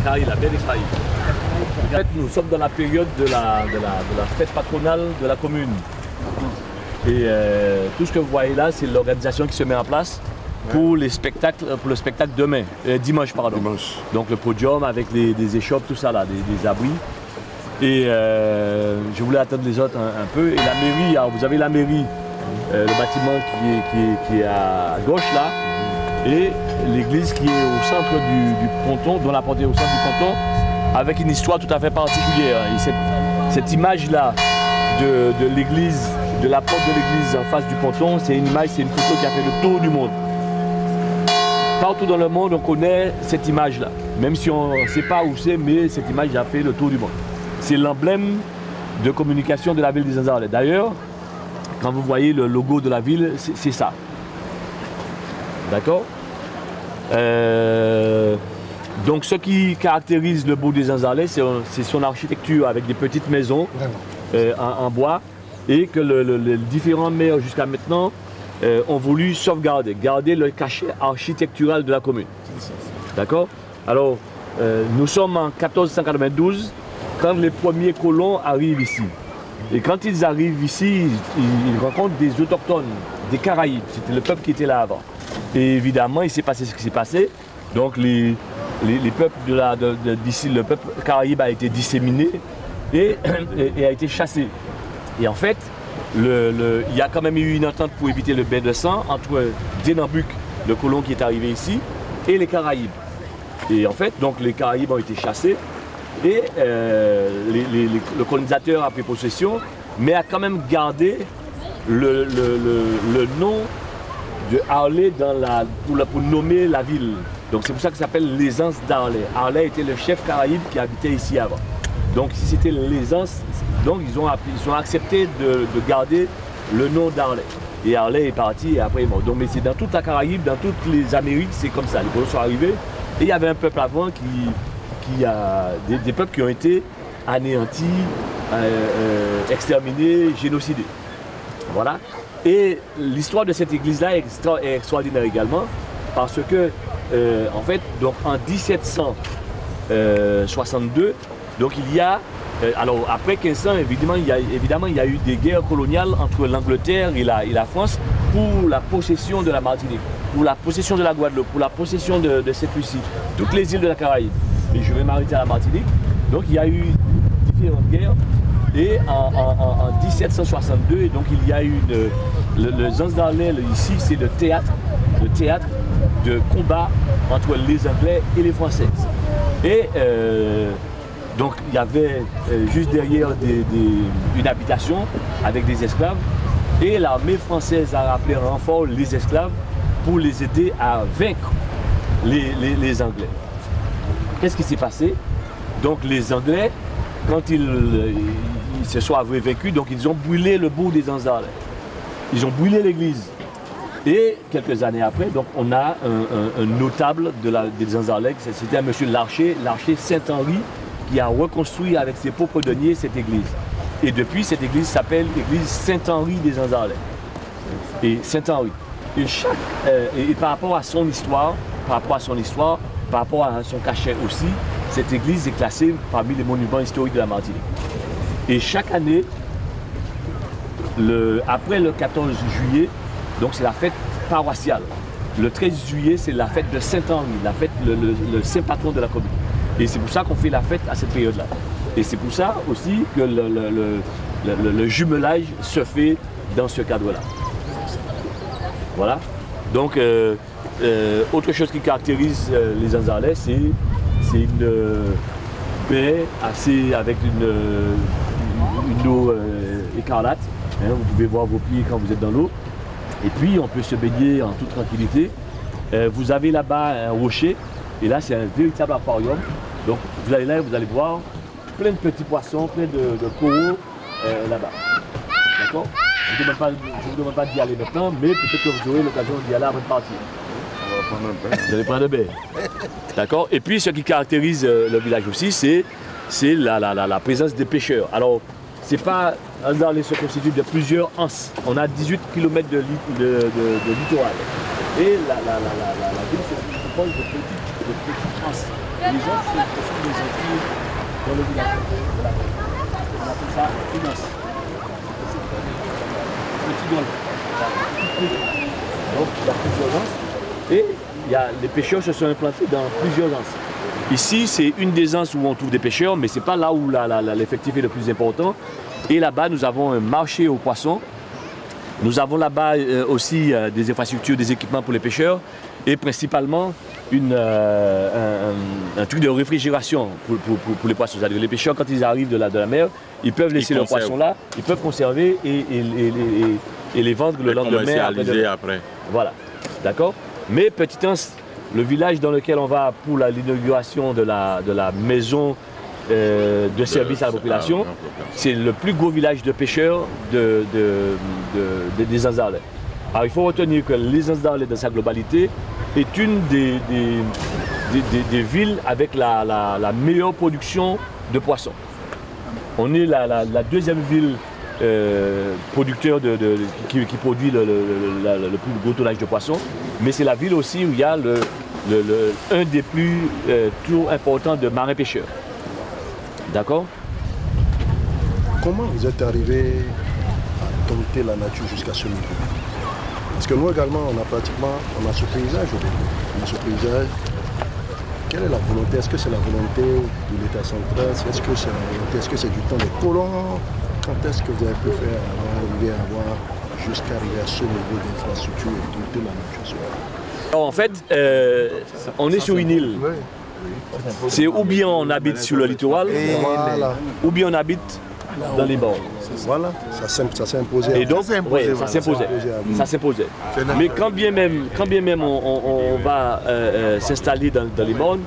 Caraïbes, la baie des Caraïbes. En fait, nous sommes dans la période de la fête patronale de la commune. Et tout ce que vous voyez là, c'est l'organisation qui se met en place pour le spectacle demain, dimanche pardon. Dimanche. Donc le podium avec des échoppes, tout ça là, des abris. Et je voulais attendre les autres un peu. Et la mairie, alors vous avez la mairie, le bâtiment qui est à gauche là, et l'église qui est au centre du ponton, dont la porte est au centre du ponton, avec une histoire tout à fait particulière. Et cette image là de l'église, de la porte de l'église en face du ponton, c'est une image, c'est une photo qui a fait le tour du monde. Partout dans le monde, on connaît cette image-là. Même si on ne sait pas où c'est, mais cette image a fait le tour du monde. C'est l'emblème de communication de la ville des Zanzarlais. D'ailleurs, quand vous voyez le logo de la ville, c'est ça. D'accord? Donc, ce qui caractérise le bourg des Zanzarlais, c'est son architecture avec des petites maisons en bois, et que les différents maires jusqu'à maintenant ont voulu sauvegarder, garder le cachet architectural de la commune. D'accord? Alors, nous sommes en 1492, quand les premiers colons arrivent ici. Et quand ils arrivent ici, ils rencontrent des autochtones, des Caraïbes. C'était le peuple qui était là avant. Et évidemment, il s'est passé ce qui s'est passé. Donc, les peuples d'ici, le peuple Caraïbe a été disséminé et a été chassé. Et en fait, il y a quand même eu une entente pour éviter le bain de sang entre Denambuc, le colon qui est arrivé ici, et les Caraïbes. Et en fait, donc les Caraïbes ont été chassés et le colonisateur a pris possession, mais a quand même gardé le nom de Harley pour nommer la ville. Donc c'est pour ça que ça s'appelle l'Aisance d'Harley. Harley était le chef Caraïbe qui habitait ici avant. Donc si c'était l'Aisance, donc ils ont accepté de garder le nom d'Harley. Et Harley est parti et après il est mort. Donc mais c'est dans toute la Caraïbe, dans toutes les Amériques, c'est comme ça. Les colons sont arrivés et il y avait un peuple avant des peuples qui ont été anéantis, exterminés, génocidés. Voilà. Et l'histoire de cette église-là est extraordinaire également parce que en fait, donc en 1762, donc il y a alors après 1500, évidemment il y a eu des guerres coloniales entre l'Angleterre et la France pour la possession de la Martinique, pour la possession de la Guadeloupe, pour la possession de Sainte-Lucie, toutes les îles de la Caraïbe. Et je vais m'arrêter à la Martinique. Donc il y a eu différentes guerres. Et en 1762, donc il y a eu le Zanzarlais ici, c'est le théâtre de combat entre les Anglais et les Français. Et donc il y avait juste derrière une habitation avec des esclaves et l'armée française a appelé en renfort les esclaves pour les aider à vaincre les Anglais. Qu'est-ce qui s'est passé? Donc les Anglais, quand ils se sont avoués vaincus, donc ils ont brûlé le bourg des Zanzarlais. Ils ont brûlé l'église. Et quelques années après, donc on a un notable des Zanzarlais, c'était un monsieur Larcher Saint-Henri, qui a reconstruit avec ses propres deniers cette église. Et depuis, cette église s'appelle l'église Saint-Henri des Zanzarlais. Et Saint-Henri. Et par rapport à son histoire, par rapport à son cachet aussi, cette église est classée parmi les monuments historiques de la Martinique. Et chaque année, après le 14 juillet, donc c'est la fête paroissiale. Le 13 juillet, c'est la fête de Saint-Henri, la fête, le saint patron de la commune. Et c'est pour ça qu'on fait la fête à cette période-là. Et c'est pour ça aussi que le jumelage se fait dans ce cadre-là. Voilà. Donc, autre chose qui caractérise les Zanzarlais, c'est une baie avec une eau écarlate. Hein, vous pouvez voir vos pieds quand vous êtes dans l'eau. Et puis, on peut se baigner en toute tranquillité. Vous avez là-bas un rocher. Et là, c'est un véritable aquarium. Donc, vous allez là, vous allez voir plein de petits poissons, plein de coraux là-bas. D'accord? Je ne vous demande pas d'y aller maintenant, mais peut-être que vous aurez l'occasion d'y aller avant de partir. Vous allez prendre un bain. D'accord? Et puis, ce qui caractérise le village aussi, c'est la présence des pêcheurs. Alors, c'est pas dans les se constitue de plusieurs anses. On a 18 km de littoral. Et la ville se compose de petites anses. Les autres, ce sont des Antilles dans le village. On appelle ça une anse. Petit golfe. Donc, il y a plusieurs anses. Et les pêcheurs se sont implantés dans plusieurs anses. Ici, c'est une des anses où on trouve des pêcheurs, mais ce n'est pas là où l'effectif est le plus important. Et là-bas, nous avons un marché aux poissons. Nous avons là-bas aussi des infrastructures, des équipements pour les pêcheurs et principalement un truc de réfrigération pour les poissons. C'est-à-dire les pêcheurs, quand ils arrivent de la mer, ils peuvent laisser leurs poissons là, ils peuvent conserver et les vendre le lendemain. Après. Voilà, d'accord. Mais Petite Anse, le village dans lequel on va pour l'inauguration de la maison de service à la population, c'est le plus gros village de pêcheurs des Anzarlais. Alors il faut retenir que les Anzarlais dans sa globalité est une des villes avec la meilleure production de poissons. On est la deuxième ville producteur qui produit le plus gros tonnage de poissons, mais c'est la ville aussi où il y a un des plus taux importants de marins pêcheurs. D'accord? Comment vous êtes arrivé à dompter la nature jusqu'à ce niveau? Parce que nous également, on a ce paysage au début. On a ce paysage. Quelle est la volonté? Est-ce que c'est la volonté de l'État central? Est-ce que c'est la volonté? Est-ce que c'est du temps des colons? Quand est-ce que vous avez pu faire arriver à avoir jusqu'à arriver à ce niveau d'infrastructure et dompter la nature? Alors en fait, on est sur une île. C'est ou bien on habite sur le littoral, ou bien on habite dans les bords. Voilà, ça s'est imposé. Et donc, ça s'imposait. Mais quand bien même on va s'installer dans les bords,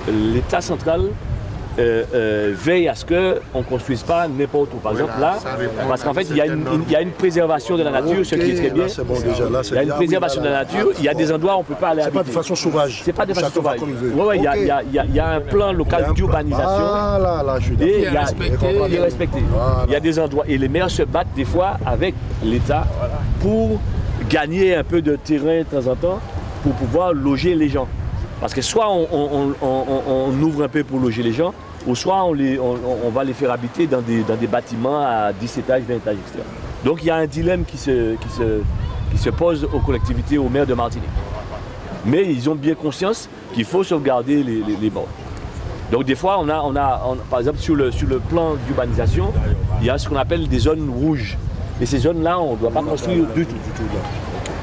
l'État central veille à ce qu'on ne construise pas n'importe où. Par exemple là, parce qu'en fait il y a une préservation de la nature, ce qui est très bien. Il y a une préservation de la nature, il y a des endroits où on ne peut pas aller habiter. C'est pas de façon sauvage. C'est pas de façon sauvage. Oui, il y a un plan local d'urbanisation et il est respecté. Il y a des endroits et les maires se battent des fois avec l'État pour gagner un peu de terrain de temps en temps pour pouvoir loger les gens. Parce que soit on ouvre un peu pour loger les gens, ou soit on va les faire habiter dans des bâtiments à 10 étages, 20 étages, etc. Donc il y a un dilemme qui se pose aux collectivités, aux maires de Martinique. Mais ils ont bien conscience qu'il faut sauvegarder les bords. Donc des fois, par exemple sur le plan d'urbanisation, il y a ce qu'on appelle des zones rouges. Et ces zones-là, on ne doit pas construire du tout.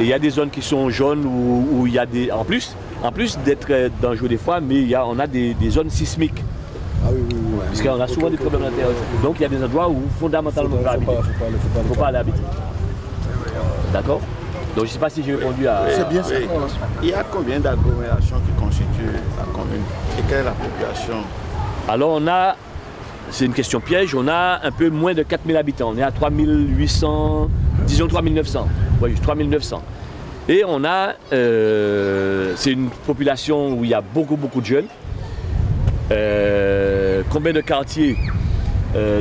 Et il y a des zones qui sont jaunes où il y a des... En plus d'être dangereux des fois, mais on a des zones sismiques. Ah oui. Parce qu'on a souvent des problèmes à l'intérieur. Donc il y a des endroits où fondamentalement on ne peut pas habiter. Il ne faut pas aller habiter. D'accord? Donc je ne sais pas si j'ai répondu à... C'est bien ça. Il y a combien d'agglomérations qui constituent la commune? Et quelle est la population? Alors c'est une question piège, on a un peu moins de 4000 habitants. On est à 3800, disons 3900. Oui, 3900. Et on a, c'est une population où il y a beaucoup de jeunes. Combien de quartiers?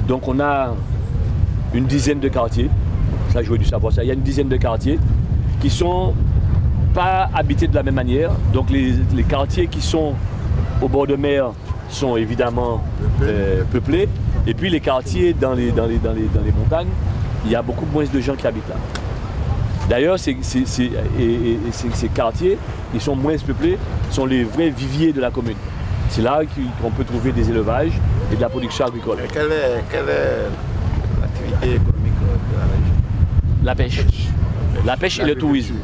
Donc on a une dizaine de quartiers. Ça, j'aurais dû savoir ça. Il y a une dizaine de quartiers qui ne sont pas habités de la même manière. Donc les quartiers qui sont au bord de mer sont évidemment peuplés. Et puis les quartiers dans les montagnes, il y a beaucoup moins de gens qui habitent là. D'ailleurs, ces quartiers, qui sont moins peuplés, sont les vrais viviers de la commune. C'est là qu'on peut trouver des élevages et de la production agricole. Et quelle est l'activité économique de la région? La pêche. La pêche et le tourisme.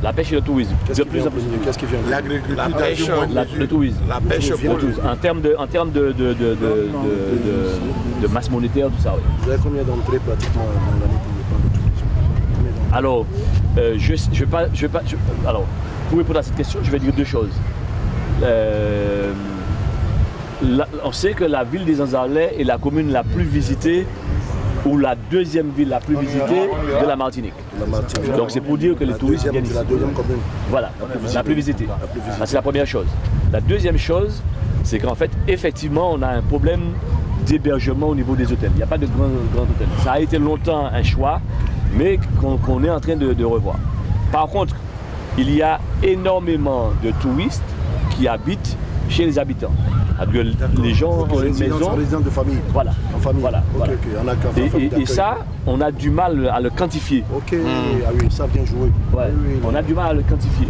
La pêche et le tourisme. Qu'est-ce qui vient? L'agriculture, le tourisme. La pêche pour le tourisme. En termes de masse monétaire, tout ça. Oui. Vous avez combien d'entrées pratiquement dans l'année pour le plan de tourisme? Alors, alors, pour répondre à cette question, je vais dire deux choses. On sait que la ville des Anzarlais est la commune la plus visitée ou la deuxième ville la plus visitée de la Martinique. Donc c'est pour dire que les touristes viennent ici. La deuxième commune. Voilà, la plus visitée. C'est la première chose. La deuxième chose, c'est qu'en fait, effectivement, on a un problème d'hébergement au niveau des hôtels. Il n'y a pas de grands hôtels. Ça a été longtemps un choix, mais qu'on est en train de revoir. Par contre, il y a énormément de touristes qui habitent chez les habitants. Les gens ont une maison. Résidence de famille. Voilà. En famille. Voilà. Ok, Voilà. ok. On a qu'à faire famille Et d'accueil. ça, on a du mal à le quantifier. Ok, ah oui, ça vient jouer. Ouais. Oui, oui, On a du mal à le quantifier.